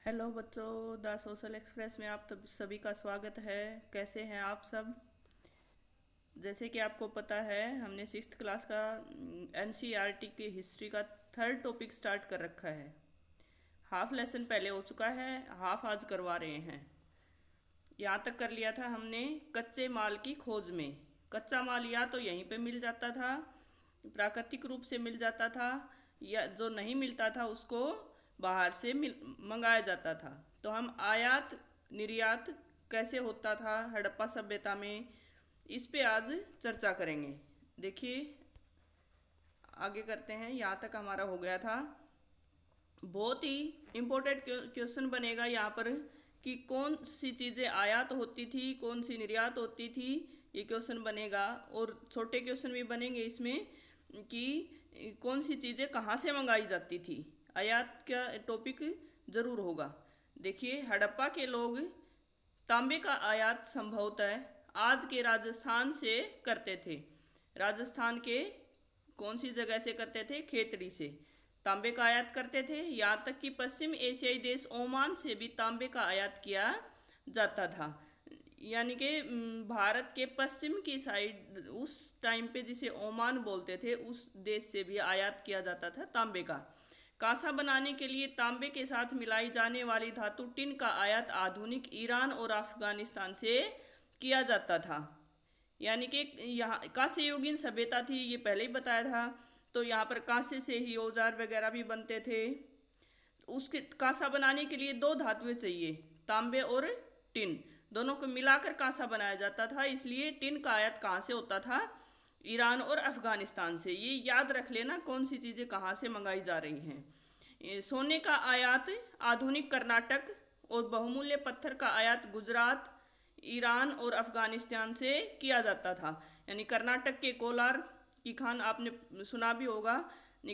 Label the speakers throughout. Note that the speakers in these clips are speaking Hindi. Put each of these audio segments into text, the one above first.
Speaker 1: हेलो बच्चों, द सोशल एक्सप्रेस में आप सभी का स्वागत है। कैसे हैं आप सब? जैसे कि आपको पता है, हमने सिक्स्थ क्लास का एनसीईआरटी की हिस्ट्री का थर्ड टॉपिक स्टार्ट कर रखा है। हाफ लेसन पहले हो चुका है, हाफ आज करवा रहे हैं। यहाँ तक कर लिया था हमने कच्चे माल की खोज में। कच्चा माल या तो यहीं पे मिल जाता था, प्राकृतिक रूप से मिल जाता था, या जो नहीं मिलता था उसको बाहर से मंगाया जाता था। तो हम आयात निर्यात कैसे होता था हड़प्पा सभ्यता में, इस पे आज चर्चा करेंगे। देखिए, आगे करते हैं। यहाँ तक हमारा हो गया था। बहुत ही इम्पोर्टेंट क्वेश्चन बनेगा यहाँ पर कि कौन सी चीज़ें आयात होती थी, कौन सी निर्यात होती थी, ये क्वेश्चन बनेगा। और छोटे क्वेश्चन भी बनेंगे इसमें कि कौन सी चीज़ें कहाँ से मंगाई जाती थी। आयात का टॉपिक जरूर होगा। देखिए, हड़प्पा के लोग तांबे का आयात संभवतः आज के राजस्थान से करते थे। राजस्थान के कौन सी जगह से करते थे? खेतड़ी से तांबे का आयात करते थे। यहाँ तक कि पश्चिम एशियाई देश ओमान से भी तांबे का आयात किया जाता था। यानी कि भारत के पश्चिम की साइड उस टाइम पे जिसे ओमान बोलते थे, उस देश से भी आयात किया जाता था तांबे का। कांसा बनाने के लिए तांबे के साथ मिलाई जाने वाली धातु टिन का आयात आधुनिक ईरान और अफगानिस्तान से किया जाता था। यानी कि यहाँ कांस्य युगीन सभ्यता थी, ये पहले ही बताया था। तो यहाँ पर कांसे से ही औजार वगैरह भी बनते थे। उसके कांसा बनाने के लिए दो धातुएं चाहिए, तांबे और टिन। दोनों को मिलाकर कांसा बनाया जाता था। इसलिए टिन का आयात कहाँ से होता था? ईरान और अफगानिस्तान से। ये याद रख लेना कौन सी चीज़ें कहाँ से मंगाई जा रही हैं। सोने का आयात आधुनिक कर्नाटक और बहुमूल्य पत्थर का आयात गुजरात, ईरान और अफगानिस्तान से किया जाता था। यानी कर्नाटक के कोलार की खान आपने सुना भी होगा।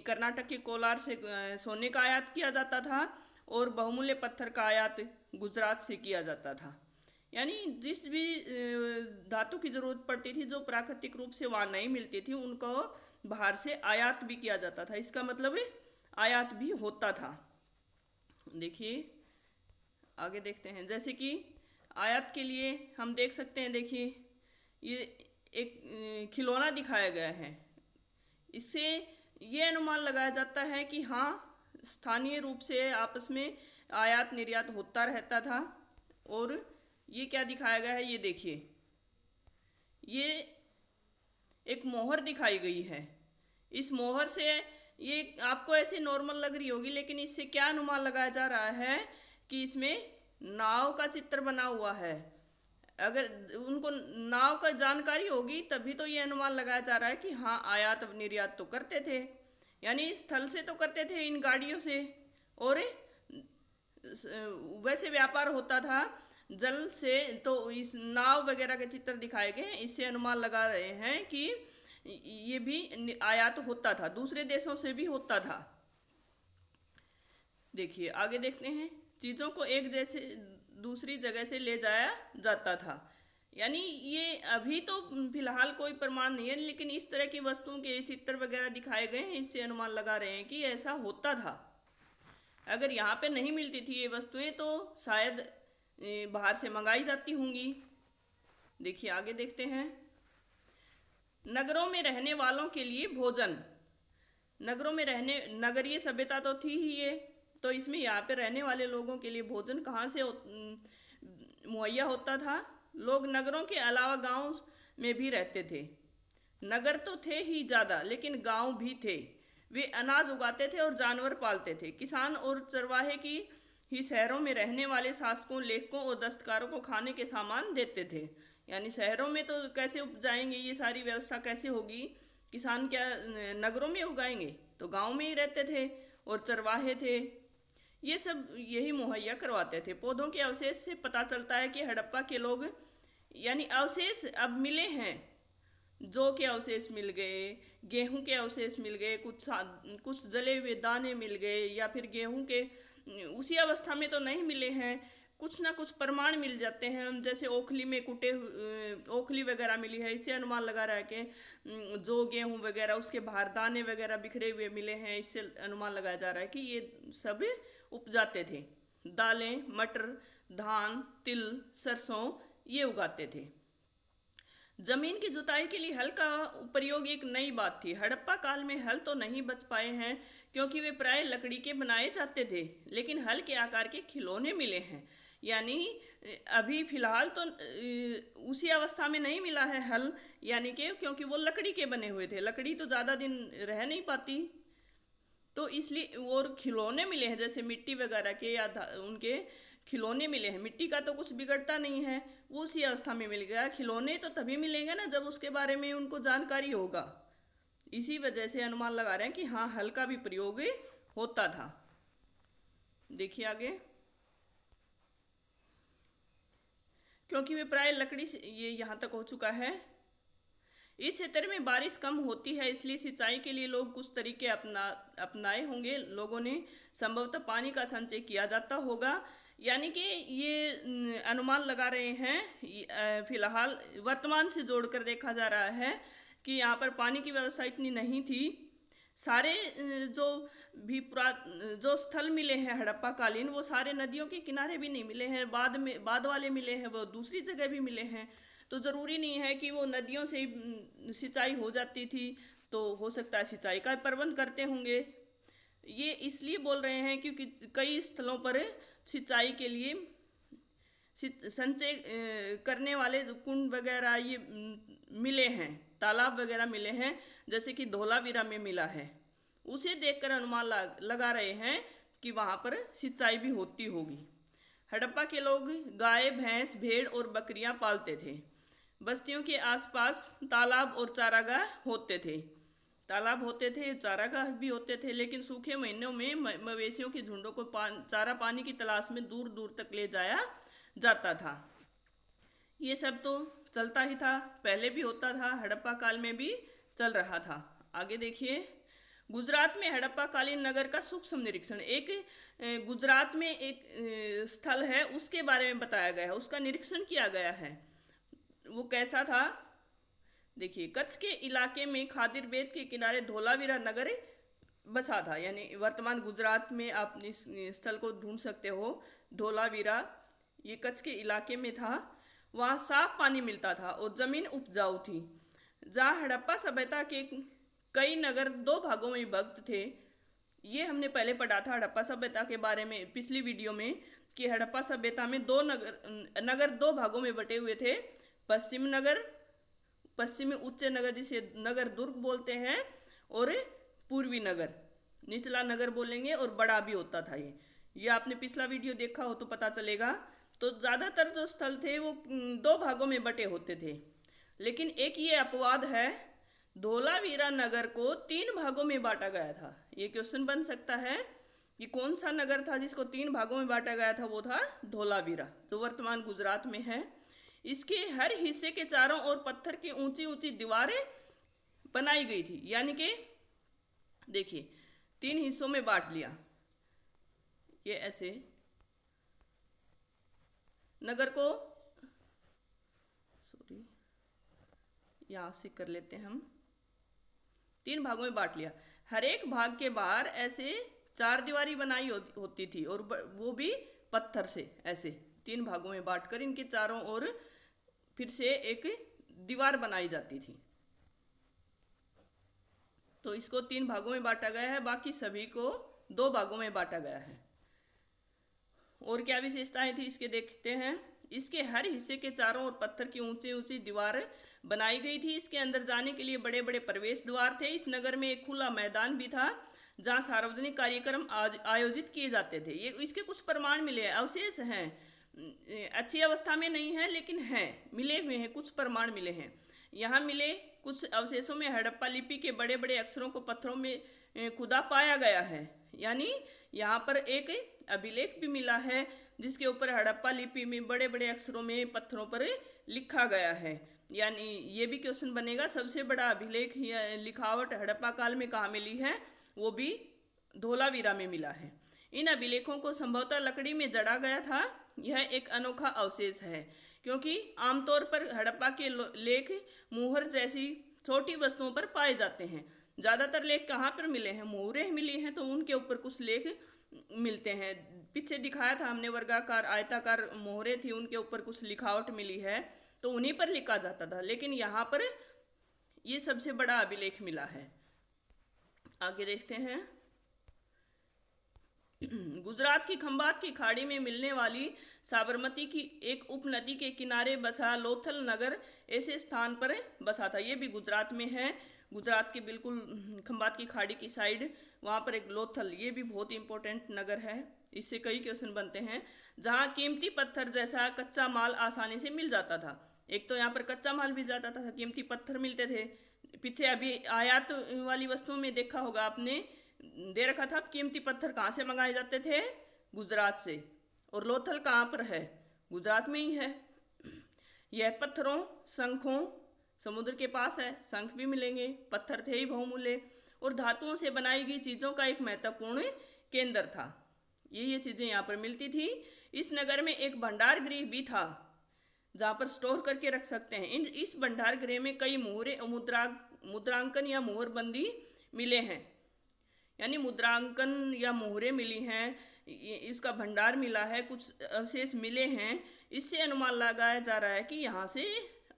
Speaker 1: कर्नाटक के कोलार से सोने का आयात किया जाता था और बहुमूल्य पत्थर का आयात गुजरात से किया जाता था। यानी जिस भी धातु की जरूरत पड़ती थी, जो प्राकृतिक रूप से वहाँ नहीं मिलती थी, उनको बाहर से आयात भी किया जाता था। इसका मतलब आयात भी होता था। देखिए, आगे देखते हैं। जैसे कि आयात के लिए हम देख सकते हैं। देखिए, ये एक खिलौना दिखाया गया है। इससे ये अनुमान लगाया जाता है कि हाँ, स्थानीय रूप से आपस में आयात निर्यात होता रहता था। और ये क्या दिखाया गया है, ये देखिए, ये एक मोहर दिखाई गई है। इस मोहर से ये आपको ऐसे नॉर्मल लग रही होगी, लेकिन इससे क्या अनुमान लगाया जा रहा है कि इसमें नाव का चित्र बना हुआ है। अगर उनको नाव का जानकारी होगी तभी तो ये अनुमान लगाया जा रहा है कि हाँ, आयात निर्यात तो करते थे। यानी स्थल से तो करते थे, इन गाड़ियों से। और वैसे व्यापार होता था जल से। तो इस नाव वगैरह के चित्र दिखाए गए, इससे अनुमान लगा रहे हैं कि ये भी आयात होता था, दूसरे देशों से भी होता था। देखिए, आगे देखते हैं। चीज़ों को एक जैसे दूसरी जगह से ले जाया जाता था। यानी ये अभी तो फिलहाल कोई प्रमाण नहीं है, लेकिन इस तरह की वस्तुओं के चित्र वगैरह दिखाए गए हैं, इससे अनुमान लगा रहे हैं कि ऐसा होता था। अगर यहाँ पे नहीं मिलती थी ये वस्तुएं तो शायद बाहर से मंगाई जाती होंगी। देखिए, आगे देखते हैं। नगरों में रहने वालों के लिए भोजन। नगरों में रहने, नगरीय सभ्यता तो थी ही ये। तो इसमें यहाँ पे रहने वाले लोगों के लिए भोजन कहाँ से मुहैया होता था? लोग नगरों के अलावा गांव में भी रहते थे। नगर तो थे ही ज़्यादा, लेकिन गांव भी थे। वे अनाज उगाते थे और जानवर पालते थे। किसान और चरवाहे की ही शहरों में रहने वाले शासकों, लेखकों और दस्तकारों को खाने के सामान देते थे। यानी शहरों में तो कैसे उपजाएंगे, ये सारी व्यवस्था कैसे होगी? किसान क्या नगरों में उगाएंगे? तो गांव में ही रहते थे और चरवाहे थे। ये सब यही मुहैया करवाते थे। पौधों के अवशेष से पता चलता है कि हड़प्पा के लोग, यानी अवशेष अब मिले हैं, जौ के अवशेष मिल गए, गेहूं के अवशेष मिल गए, कुछ जले हुए दाने मिल गए, या फिर गेहूं के उसी अवस्था में तो नहीं मिले हैं, कुछ ना कुछ प्रमाण मिल जाते हैं। हम जैसे ओखली में ओखली वगैरह मिली है, इससे अनुमान लगा रहा है कि जो गेहूं वगैरह उसके बाहर दाने वगैरह बिखरे हुए मिले हैं, इससे अनुमान लगाया जा रहा है कि ये सब उपजाते थे। दालें, मटर, धान, तिल, सरसों ये उगाते थे। जमीन की जुताई के लिए हल का प्रयोग एक नई बात थी। हड़प्पा काल में हल तो नहीं बच पाए हैं क्योंकि वे प्राय लकड़ी के बनाए जाते थे, लेकिन हल के आकार के खिलौने मिले हैं। यानी अभी फिलहाल तो उसी अवस्था में नहीं मिला है हल, यानी कि क्योंकि वो लकड़ी के बने हुए थे, लकड़ी तो ज़्यादा दिन रह नहीं पाती, तो इसलिए और खिलौने मिले हैं जैसे मिट्टी वगैरह के या उनके खिलौने मिले हैं। मिट्टी का तो कुछ बिगड़ता नहीं है, वो उसी अवस्था में मिल गया। खिलौने तो तभी मिलेंगे ना जब उसके बारे में उनको जानकारी होगा। इसी वजह से अनुमान लगा रहे हैं कि हाँ, हल का भी प्रयोग होता था। देखिए आगे, क्योंकि वे प्राय लकड़ी से, ये यहाँ तक हो चुका है। इस क्षेत्र में बारिश कम होती है, इसलिए सिंचाई के लिए लोग कुछ तरीके अपनाए होंगे। लोगों ने संभवतः पानी का संचय किया जाता होगा। यानी कि ये अनुमान लगा रहे हैं, फिलहाल वर्तमान से जोड़कर देखा जा रहा है कि यहाँ पर पानी की व्यवस्था इतनी नहीं थी। सारे जो भी जो स्थल मिले हैं हड़प्पा कालीन, वो सारे नदियों के किनारे भी नहीं मिले हैं, बाद वाले मिले हैं, वो दूसरी जगह भी मिले हैं। तो ज़रूरी नहीं है कि वो नदियों से ही सिंचाई हो जाती थी, तो हो सकता है सिंचाई का प्रबंध करते होंगे। ये इसलिए बोल रहे हैं क्योंकि कई स्थलों पर सिंचाई के लिए संचय करने वाले कुंड वगैरह ये मिले हैं, तालाब वगैरह मिले हैं, जैसे कि धोलावीरा में मिला है। उसे देखकर अनुमान लगा रहे हैं कि वहाँ पर सिंचाई भी होती होगी। हड़प्पा के लोग गाय, भैंस, भेड़ और बकरियां पालते थे। बस्तियों के आसपास तालाब और चारागाह होते थे। तालाब होते थे, चारागाह भी होते थे, लेकिन सूखे महीनों में मवेशियों के झुंडों को चारा पानी की तलाश में दूर दूर तक ले जाया जाता था। ये सब तो चलता ही था, पहले भी होता था, हड़प्पा काल में भी चल रहा था। आगे देखिए, गुजरात में हड़प्पा कालीन नगर का सूक्ष्म निरीक्षण। एक गुजरात में एक स्थल है, उसके बारे में बताया गया है, उसका निरीक्षण किया गया है। वो कैसा था देखिए, कच्छ के इलाके में खादिर बेद के किनारे धोलावीरा नगर बसा था। यानी वर्तमान गुजरात में आप इस स्थल को ढूंढ सकते हो, धोलावीरा, ये कच्छ के इलाके में था। वहाँ साफ पानी मिलता था और ज़मीन उपजाऊ थी। जहाँ हड़प्पा सभ्यता के कई नगर दो भागों में विभक्त थे। ये हमने पहले पढ़ा था हड़प्पा सभ्यता के बारे में पिछली वीडियो में, कि हड़प्पा सभ्यता में नगर दो भागों में बटे हुए थे। पश्चिमी उच्च नगर जिसे नगर दुर्ग बोलते हैं, और पूर्वी नगर, निचला नगर बोलेंगे, और बड़ा भी होता था ये आपने पिछला वीडियो देखा हो तो पता चलेगा। तो ज़्यादातर जो स्थल थे वो दो भागों में बटे होते थे, लेकिन एक ये अपवाद है, धोलावीरा नगर को 3 भागों में बांटा गया था। ये क्वेश्चन बन सकता है कि कौन सा नगर था जिसको 3 भागों में बांटा गया था। वो था धोलावीरा, जो वर्तमान गुजरात में है। इसके हर हिस्से के चारों ओर पत्थर की ऊंची ऊंची दीवारें बनाई गई थी। यानी कि देखिए, 3 हिस्सों में बांट लिया। ये ऐसे नगर को, सॉरी, यहाँ से कर लेते हैं हम, 3 भागों में बांट लिया। हर एक भाग के बाहर ऐसे 4 दीवारी बनाई होती थी, और वो भी पत्थर से। ऐसे 3 भागों में बांटकर इनके चारों ओर फिर से एक दीवार बनाई जाती थी। तो इसको 3 भागों में बांटा गया है, बाकी सभी को 2 भागों में बांटा गया है। और क्या विशेषताएं थी इसके देखते हैं। इसके हर हिस्से के चारों ओर पत्थर की ऊंची ऊंची दीवार बनाई गई थी। इसके अंदर जाने के लिए बड़े बड़े प्रवेश द्वार थे। इस नगर में एक खुला मैदान भी था जहां सार्वजनिक कार्यक्रम आयोजित किए जाते थे। ये इसके कुछ प्रमाण मिले हैं, अवशेष हैं, अच्छी अवस्था में नहीं है लेकिन हैं, मिले हुए हैं, कुछ प्रमाण मिले हैं। यहाँ मिले कुछ अवशेषों में हड़प्पा लिपि के बड़े बड़े अक्षरों को पत्थरों में खुदा पाया गया है। यानी यहाँ पर एक अभिलेख भी मिला है जिसके ऊपर हड़प्पा लिपि में बड़े बड़े अक्षरों में पत्थरों पर लिखा गया है। यानी ये भी क्वेश्चन बनेगा, सबसे बड़ा अभिलेख लिखावट हड़प्पा काल में कहाँ मिली है, वो भी धोलावीरा में मिला है। इन अभिलेखों को संभवतः लकड़ी में जड़ा गया था। यह एक अनोखा अवशेष है क्योंकि आमतौर पर हड़प्पा के लेख मुहर जैसी छोटी वस्तुओं पर पाए जाते हैं। ज़्यादातर लेख कहाँ पर मिले हैं, मुहरें मिली हैं, तो उनके ऊपर कुछ लेख मिलते हैं। पीछे दिखाया था हमने वर्गाकार आयताकार मोहरे थी, उनके ऊपर कुछ लिखावट मिली है तो उन्हीं पर लिखा जाता था, लेकिन यहाँ पर ये सबसे बड़ा अभिलेख मिला है। आगे देखते हैं। गुजरात की खंबात की खाड़ी में मिलने वाली साबरमती की एक उपनदी के किनारे बसा लोथल नगर ऐसे स्थान पर बसा था। ये भी गुजरात में है, गुजरात के बिल्कुल खंबात की खाड़ी की साइड, वहाँ पर एक लोथल, ये भी बहुत इंपॉर्टेंट नगर है। इससे कई क्वेश्चन बनते हैं। जहाँ कीमती पत्थर जैसा कच्चा माल आसानी से मिल जाता था। एक तो यहाँ पर कच्चा माल मिल जाता था, कीमती पत्थर मिलते थे। पीछे अभी आयात वाली वस्तुओं में देखा होगा आपने, दे रखा था कीमती पत्थर कहाँ से मंगाए जाते थे, गुजरात से। और लोथल कहाँ पर है, गुजरात में ही है। यह पत्थरों शंखों समुद्र के पास है, शंख भी मिलेंगे, पत्थर थे ही बहुमूल्य, और धातुओं से बनाई गई चीज़ों का एक महत्वपूर्ण केंद्र था। ये चीज़ें यहाँ पर मिलती थी। इस नगर में एक भंडार गृह भी था जहाँ पर स्टोर करके रख सकते हैं। इस भंडार गृह में कई मोहरे मुद्रांकन या मोहरबंदी मिले हैं, यानी मुद्रांकन या मोहरें मिली हैं, इसका भंडार मिला है, कुछ अवशेष मिले हैं। इससे अनुमान लगाया जा रहा है कि यहाँ से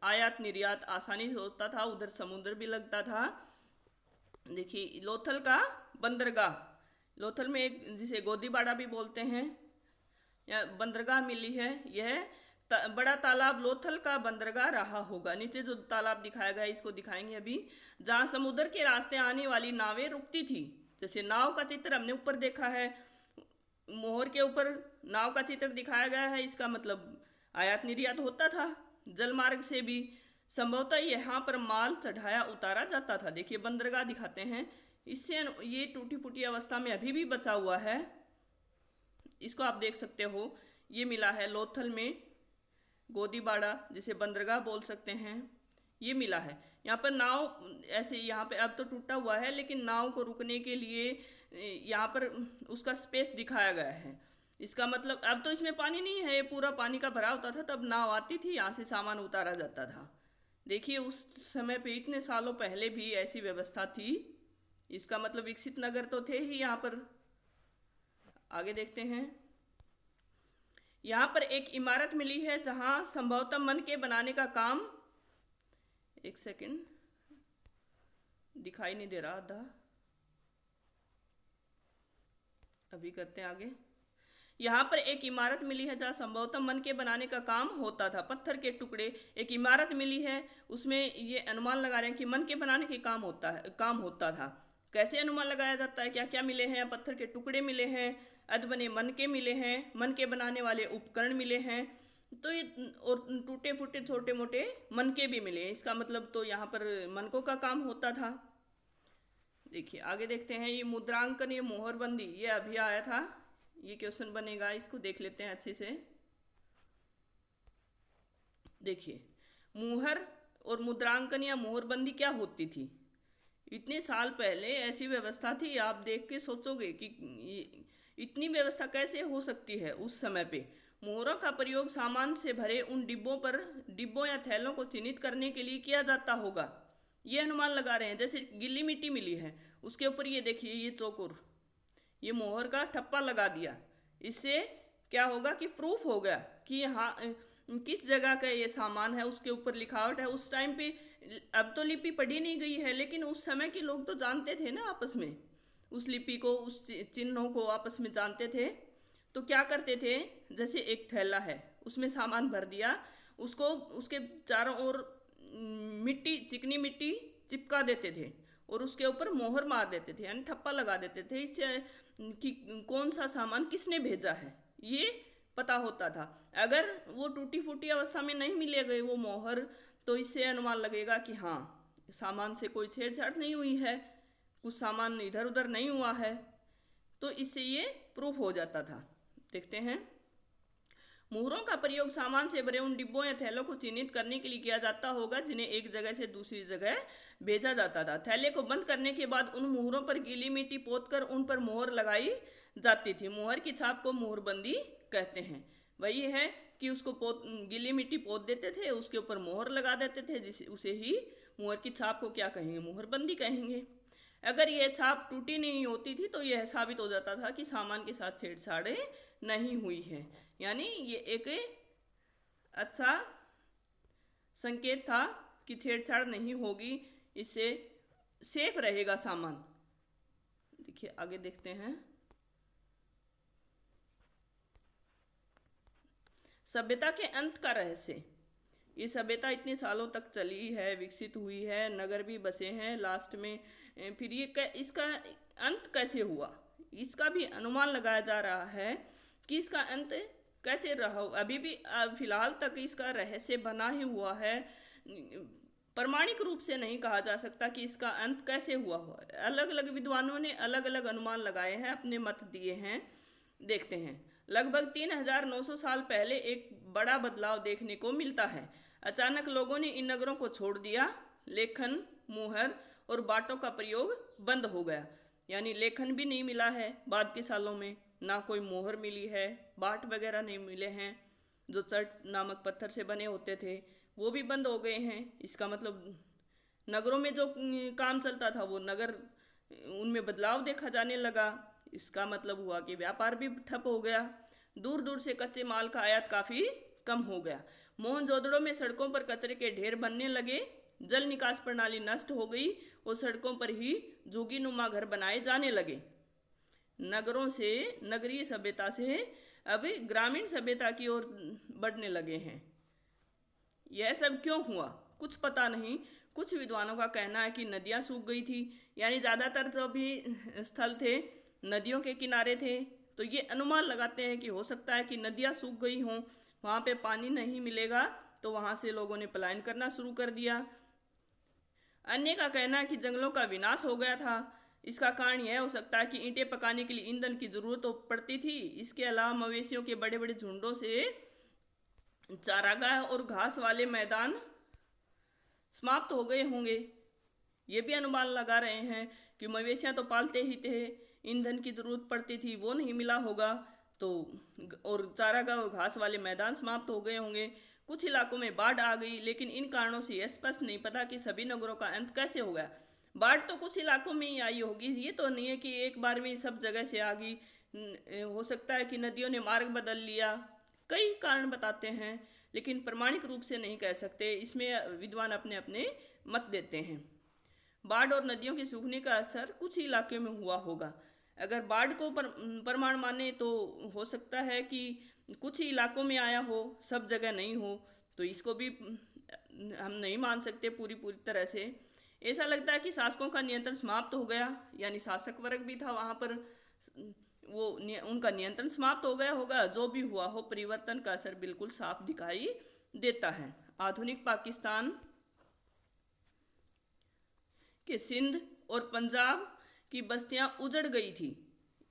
Speaker 1: आयात निर्यात आसानी से होता था, उधर समुद्र भी लगता था। देखिए लोथल का बंदरगाह, लोथल में एक जिसे गोदीबाड़ा भी बोलते हैं या बंदरगाह मिली है। यह बड़ा तालाब लोथल का बंदरगाह रहा होगा। नीचे जो तालाब दिखाया गया है इसको दिखाएंगे अभी, जहाँ समुद्र के रास्ते आने वाली नावें रुकती थी। जैसे नाव का चित्र हमने ऊपर देखा है, मोहर के ऊपर नाव का चित्र दिखाया गया है, इसका मतलब आयात निर्यात होता था जल मार्ग से भी। संभवतः यहाँ पर माल चढ़ाया उतारा जाता था। देखिए बंदरगाह दिखाते हैं, इससे ये टूटी फूटी अवस्था में अभी भी बचा हुआ है, इसको आप देख सकते हो। ये मिला है लोथल में, गोदीबाड़ा जिसे बंदरगाह बोल सकते हैं, ये मिला है। यहाँ पर नाव ऐसे, यहाँ पे अब तो टूटा हुआ है, लेकिन नाव को रुकने के लिए यहाँ पर उसका स्पेस दिखाया गया है। इसका मतलब अब तो इसमें पानी नहीं है, ये पूरा पानी का भरा होता था, तब नाव आती थी, यहाँ से सामान उतारा जाता था। देखिए उस समय पे इतने सालों पहले भी ऐसी व्यवस्था थी, इसका मतलब विकसित नगर तो थे ही यहाँ पर। आगे देखते हैं। यहाँ पर एक इमारत मिली है जहाँ संभवतः मन के बनाने का काम, एक सेकंड दिखाई नहीं दे रहा था, अभी करते हैं आगे। यहाँ पर एक इमारत मिली है जहाँ संभवतः मन के बनाने का काम होता था। पत्थर के टुकड़े, एक इमारत मिली है, उसमें ये अनुमान लगा रहे हैं कि मन के बनाने के काम होता था। कैसे अनुमान लगाया जाता है, क्या क्या मिले हैं? पत्थर के टुकड़े मिले हैं, अधबने मन के मिले हैं, मन के बनाने वाले उपकरण मिले हैं, तो ये और टूटे फूटे छोटे मोटे मन के भी मिले हैं। इसका मतलब तो यहाँ पर मनकों का काम होता था। देखिए आगे देखते हैं। ये मुद्रांकन, ये मोहरबंदी, ये अभी आया था, ये क्वेश्चन बनेगा, इसको देख लेते हैं अच्छे से। देखिए मुहर और मुद्रांकन या मोहरबंदी क्या होती थी। इतने साल पहले ऐसी व्यवस्था थी, आप देख के सोचोगे कि इतनी व्यवस्था कैसे हो सकती है उस समय पे। मोहरों का प्रयोग सामान से भरे उन डिब्बों या थैलों को चिन्हित करने के लिए किया जाता होगा, ये अनुमान लगा रहे हैं। जैसे गीली मिट्टी मिली है, उसके ऊपर ये देखिए ये चौकोर, ये मोहर का ठप्पा लगा दिया, इससे क्या होगा कि प्रूफ हो गया कि यहाँ किस जगह का ये सामान है, उसके ऊपर लिखावट है। उस टाइम पे अब तो लिपि पढ़ी नहीं गई है, लेकिन उस समय के लोग तो जानते थे ना आपस में, उस लिपि को, उस चिन्हों को आपस में जानते थे। तो क्या करते थे, जैसे एक थैला है, उसमें सामान भर दिया, उसको उसके चारों ओर मिट्टी, चिकनी मिट्टी चिपका देते थे और उसके ऊपर मोहर मार देते थे, यानी ठप्पा लगा देते थे, इससे कि कौन सा सामान किसने भेजा है ये पता होता था। अगर वो टूटी फूटी अवस्था में नहीं मिलेगा वो मोहर, तो इससे अनुमान लगेगा कि हाँ सामान से कोई छेड़छाड़ नहीं हुई है, कुछ सामान इधर उधर नहीं हुआ है, तो इससे ये प्रूफ हो जाता था। देखते हैं। मुहरों का प्रयोग सामान से भरे उन डिब्बों या थैलों को चिन्हित करने के लिए किया जाता होगा जिन्हें एक जगह से दूसरी जगह भेजा जाता था। थैले को बंद करने के बाद उन मुहरों पर गीली मिट्टी पोतकर उन पर मोहर लगाई जाती थी। मोहर की छाप को मोहरबंदी कहते हैं। वही है कि उसको गीली मिट्टी पोत देते थे, उसके ऊपर मोहर लगा देते थे, जिसे उसे ही मोहर की छाप को क्या कहेंगे, मोहरबंदी कहेंगे। अगर ये छाप टूटी नहीं होती थी तो यह साबित हो जाता था कि सामान के साथ छेड़छाड़ नहीं हुई है। यानी ये एक अच्छा संकेत था कि छेड़छाड़ नहीं होगी, इससे सेफ रहेगा सामान। देखिए आगे देखते हैं। सभ्यता के अंत का रहस्य। ये सभ्यता इतने सालों तक चली है, विकसित हुई है, नगर भी बसे हैं, लास्ट में फिर ये इसका अंत कैसे हुआ, इसका भी अनुमान लगाया जा रहा है कि इसका अंत कैसे रहा। अभी भी फिलहाल तक इसका रहस्य बना ही हुआ है। प्रमाणिक रूप से नहीं कहा जा सकता कि इसका अंत कैसे हुआ हो। अलग अलग विद्वानों ने अलग अलग अनुमान लगाए हैं, अपने मत दिए हैं। देखते हैं। लगभग 3900 साल पहले एक बड़ा बदलाव देखने को मिलता है। अचानक लोगों ने इन नगरों को छोड़ दिया। लेखन, मुहर और बाटों का प्रयोग बंद हो गया। यानी लेखन भी नहीं मिला है बाद के सालों में, ना कोई मोहर मिली है, बाट वगैरह नहीं मिले हैं। जो चट नामक पत्थर से बने होते थे वो भी बंद हो गए हैं। इसका मतलब नगरों में जो काम चलता था वो नगर, उनमें बदलाव देखा जाने लगा। इसका मतलब हुआ कि व्यापार भी ठप हो गया। दूर दूर से कच्चे माल का आयात काफ़ी कम हो गया। मोहनजोदड़ो में सड़कों पर कचरे के ढेर बनने लगे। जल निकास प्रणाली नष्ट हो गई और सड़कों पर ही जोगीनुमा घर बनाए जाने लगे। नगरों से, नगरीय सभ्यता से अब ग्रामीण सभ्यता की ओर बढ़ने लगे हैं। यह सब क्यों हुआ कुछ पता नहीं। कुछ विद्वानों का कहना है कि नदियाँ सूख गई थी। यानी ज़्यादातर जो भी स्थल थे नदियों के किनारे थे, तो ये अनुमान लगाते हैं कि हो सकता है कि नदियाँ सूख गई हों, वहाँ पे पानी नहीं मिलेगा, तो वहाँ से लोगों ने पलायन करना शुरू कर दिया। अन्य का कहना है कि जंगलों का विनाश हो गया था। इसका कारण यह हो सकता है कि ईंटें पकाने के लिए ईंधन की जरूरत तो पड़ती थी। इसके अलावा मवेशियों के बड़े बड़े झुंडों से चारागाह और घास वाले मैदान समाप्त हो गए होंगे। ये भी अनुमान लगा रहे हैं कि मवेशियां तो पालते ही थे, ईंधन की जरूरत पड़ती थी, वो नहीं मिला होगा, तो और चारागाह और घास वाले मैदान समाप्त हो गए होंगे। कुछ इलाकों में बाढ़ आ गई, लेकिन इन कारणों से यह स्पष्ट नहीं पता कि सभी नगरों का अंत कैसे हो गया। बाढ़ तो कुछ इलाकों में ही आई होगी, ये तो नहीं है कि एक बार में सब जगह से आ गई। हो सकता है कि नदियों ने मार्ग बदल लिया। कई कारण बताते हैं, लेकिन प्रमाणिक रूप से नहीं कह सकते। इसमें विद्वान अपने अपने मत देते हैं। बाढ़ और नदियों के सूखने का असर कुछ इलाके में हुआ होगा। अगर बाढ़ को प्रमाण माने तो हो सकता है कि कुछ इलाकों में आया हो, सब जगह नहीं हो, तो इसको भी हम नहीं मान सकते पूरी पूरी तरह से। ऐसा लगता है कि शासकों का नियंत्रण समाप्त हो गया, यानी शासक वर्ग भी था वहाँ पर, वो उनका नियंत्रण समाप्त हो गया होगा। जो भी हुआ हो, परिवर्तन का असर बिल्कुल साफ दिखाई देता है। आधुनिक पाकिस्तान कि सिंध और पंजाब की बस्तियां उजड़ गई थी।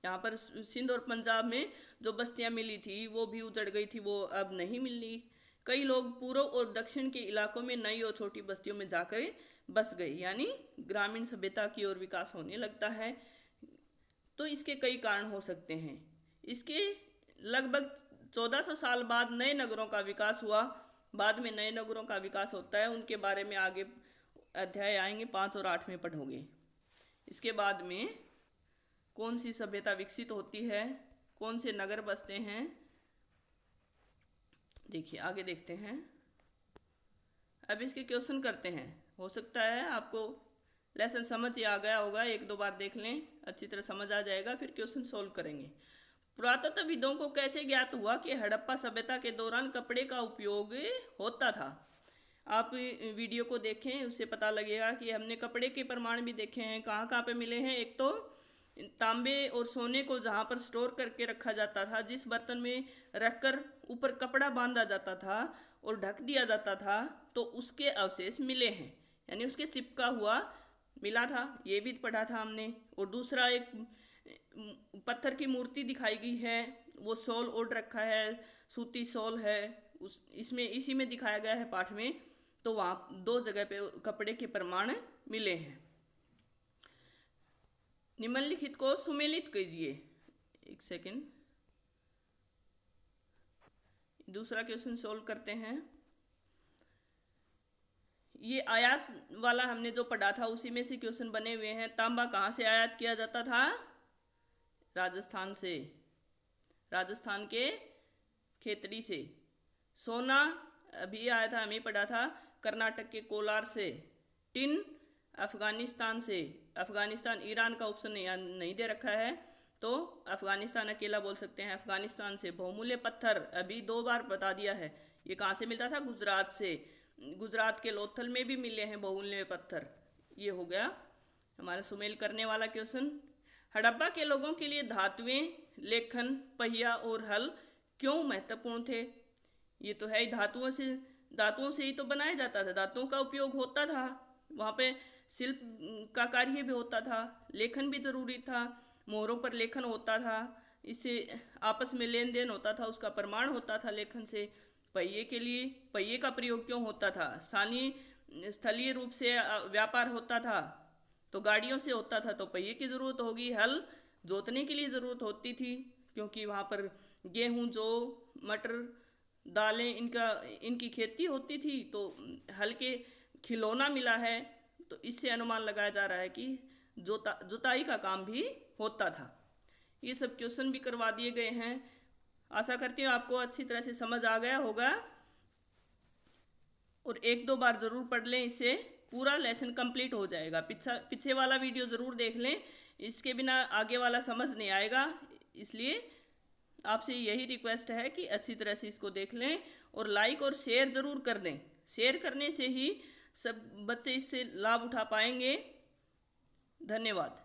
Speaker 1: यहाँ पर सिंध और पंजाब में जो बस्तियां मिली थी वो भी उजड़ गई थी, वो अब नहीं मिली। कई लोग पूर्व और दक्षिण के इलाकों में नई और छोटी बस्तियों में जाकर बस गए, यानी ग्रामीण सभ्यता की ओर विकास होने लगता है। तो इसके कई कारण हो सकते हैं। इसके लगभग 1400 साल बाद नए नगरों का विकास हुआ। बाद में नए नगरों का विकास होता है, उनके बारे में आगे अध्याय आएंगे, 5 और 8 में पढ़ोगे। इसके बाद में कौन सी सभ्यता विकसित होती है, कौन से नगर बसते हैं, देखिए आगे देखते हैं। अब इसके क्वेश्चन करते हैं। हो सकता है आपको लेसन समझ ही आ गया होगा, एक दो बार देख लें, अच्छी तरह समझ आ जाएगा, फिर क्वेश्चन सोल्व करेंगे। पुरातत्वविदों को कैसे ज्ञात हुआ कि हड़प्पा सभ्यता के दौरान कपड़े का उपयोग होता था? आप वीडियो को देखें, उससे पता लगेगा कि हमने कपड़े के प्रमाण भी देखे हैं, कहाँ कहाँ पे मिले हैं। एक तो तांबे और सोने को जहाँ पर स्टोर करके रखा जाता था, जिस बर्तन में रखकर ऊपर कपड़ा बांधा जाता था और ढक दिया जाता था, तो उसके अवशेष मिले हैं, यानी उसके चिपका हुआ मिला था, ये भी पढ़ा था हमने। और दूसरा एक पत्थर की मूर्ति दिखाई गई है, वो शॉल ओढ़ रखा है, सूती शॉल है, उस इसमें इसी में दिखाया गया है पाठ में। तो वहाँ 2 जगह पे कपड़े के प्रमाण मिले हैं। निम्नलिखित को सुमेलित कीजिए। एक सेकेंड, दूसरा क्वेश्चन सोल्व करते हैं। ये आयात वाला हमने जो पढ़ा था उसी में से क्वेश्चन बने हुए हैं। तांबा कहाँ से आयात किया जाता था? राजस्थान से, राजस्थान के खेतड़ी से। सोना अभी आया था, हमें पढ़ा था, कर्नाटक के कोलार से। टिन अफगानिस्तान से। अफगानिस्तान, ईरान का ऑप्शन नहीं दे रखा है तो अफगानिस्तान अकेला बोल सकते हैं। अफगानिस्तान से। बहुमूल्य पत्थर अभी 2 बार बता दिया है। ये कहाँ से मिलता था? गुजरात से। गुजरात के लोथल में भी मिले हैं बहुमूल्य पत्थर। ये हो गया हमारा सुमेल करने वाला क्वेश्चन। हड़प्पा के लोगों के लिए धातुएं, लेखन, पहिया और हल क्यों महत्वपूर्ण थे? ये तो है ही, धातुओं से ही तो बनाया जाता था, धातुओं का उपयोग होता था वहाँ पे। शिल्प का कार्य भी होता था, लेखन भी जरूरी था, मोहरों पर लेखन होता था, इससे आपस में लेन देन होता था, उसका प्रमाण होता था लेखन से। पहिए के लिए पहिए का प्रयोग क्यों होता था? स्थलीय रूप से व्यापार होता था तो गाड़ियों से होता था, तो पहिए की ज़रूरत होगी। हल जोतने के लिए ज़रूरत होती थी क्योंकि वहाँ पर गेहूँ, जौ, मटर, दालें, इनकी खेती होती थी, तो हल के खिलौना मिला है, तो इससे अनुमान लगाया जा रहा है कि जुताई का काम भी होता था। ये सब क्वेश्चन भी करवा दिए गए हैं। आशा करती हूँ आपको अच्छी तरह से समझ आ गया होगा, और 1-2 बार ज़रूर पढ़ लें, इससे पूरा लेसन कंप्लीट हो जाएगा। पीछे वाला वीडियो ज़रूर देख लें, इसके बिना आगे वाला समझ नहीं आएगा। इसलिए आपसे यही रिक्वेस्ट है कि अच्छी तरह से इसको देख लें और लाइक और शेयर ज़रूर कर दें। शेयर करने से ही सब बच्चे इससे लाभ उठा पाएंगे। धन्यवाद।